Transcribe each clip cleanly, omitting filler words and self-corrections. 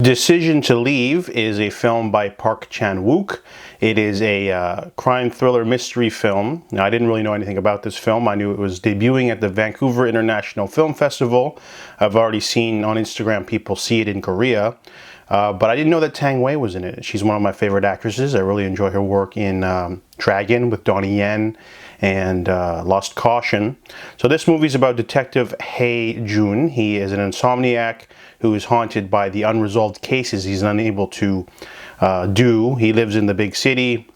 Decision to Leave is a film by Park Chan-wook. It is a crime thriller mystery film. Now, I didn't really know anything about this film. I knew it was debuting at the Vancouver International Film Festival. I've already seen on Instagram people see it in Korea. But I didn't know that Tang Wei was in it. She's one of my favorite actresses. I really enjoy her work in Dragon with Donnie Yen and Lost Caution. So this movie is about Detective Hae-il. He is an insomniac who is haunted by the unresolved cases he's unable to do. He lives in the big city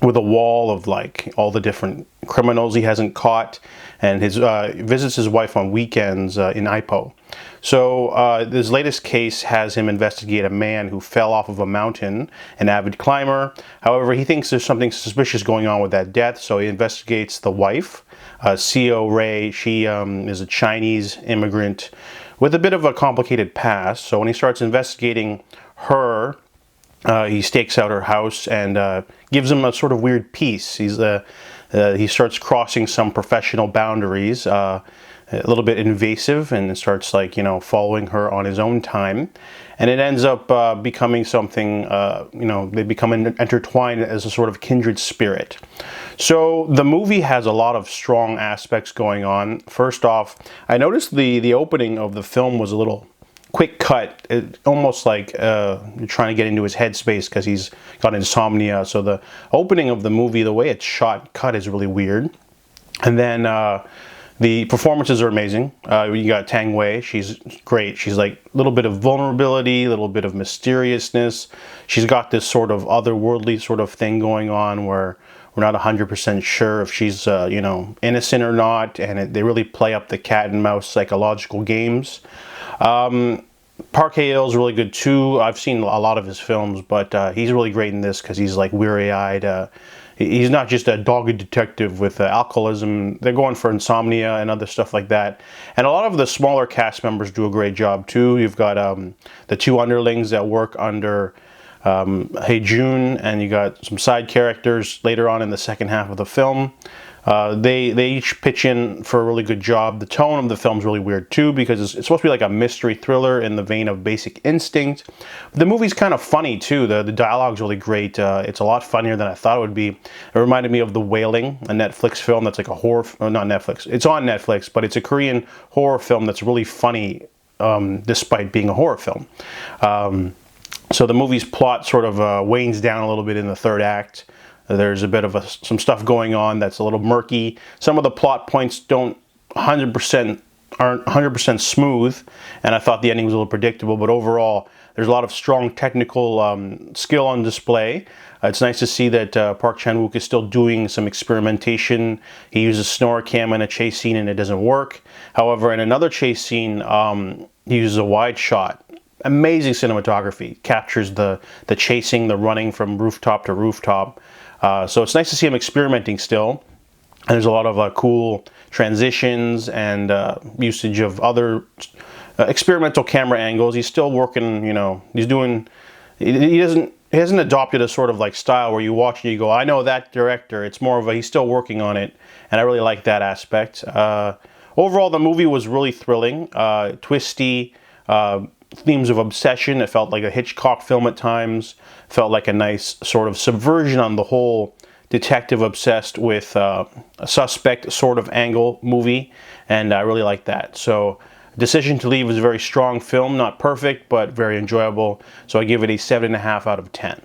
with a wall of like all the different criminals he hasn't caught, and his visits his wife on weekends in Ipoh. So this latest case has him investigate a man who fell off of a mountain, an avid climber. However, he thinks there's something suspicious going on with that death, so he investigates the wife, Yi-seo Ray. She is a Chinese immigrant with a bit of a complicated past. So when he starts investigating her, he stakes out her house and gives him a sort of weird peace. He starts crossing some professional boundaries, a little bit invasive, and starts following her on his own time. And it ends up becoming something, they become intertwined as a sort of kindred spirit. So the movie has a lot of strong aspects going on. First off, I noticed the opening of the film was a little quick cut, almost like you're trying to get into his headspace because he's got insomnia. So the opening of the movie, the way it's shot, cut is really weird. And then the performances are amazing. You got Tang Wei, she's great. She's like a little bit of vulnerability, a little bit of mysteriousness. She's got this sort of otherworldly sort of thing going on where we're not 100% sure if she's innocent or not, and they really play up the cat and mouse psychological games. Park Hae-il is really good too. I've seen a lot of his films, but he's really great in this because he's like weary-eyed. He's not just a dogged detective with alcoholism. They're going for insomnia and other stuff like that. And a lot of the smaller cast members do a great job too. You've got the two underlings that work under Hae-il, and you got some side characters later on in the second half of the film. They each pitch in for a really good job. The tone of the film is really weird too because it's supposed to be like a mystery thriller in the vein of Basic Instinct. The movie's kind of funny too. The dialogue's really great. It's a lot funnier than I thought it would be. It reminded me of The Wailing, a Netflix film that's like a horror, not Netflix, it's on Netflix, but it's a Korean horror film that's really funny despite being a horror film. So the movie's plot sort of wanes down a little bit in the third act. There's a bit of some stuff going on that's a little murky. Some of the plot points aren't 100% smooth, and I thought the ending was a little predictable, but overall there's a lot of strong technical skill on display. It's nice to see that Park Chan-wook is still doing some experimentation. He uses snore cam in a chase scene and it doesn't work. However, in another chase scene, he uses a wide shot. Amazing cinematography, captures the chasing, the running from rooftop to rooftop. So it's nice to see him experimenting still. And there's a lot of cool transitions and usage of other experimental camera angles. He's still working, he hasn't adopted a sort of like style where you watch and you go, I know that director. It's more of he's still working on it. And I really like that aspect. Overall, the movie was really thrilling, twisty, themes of obsession. It felt like a Hitchcock film at times. Felt like a nice sort of subversion on the whole detective obsessed with a suspect sort of angle movie, and I really like that. So Decision to Leave is a very strong film, not perfect, but very enjoyable. So I give it a 7.5 out of 10.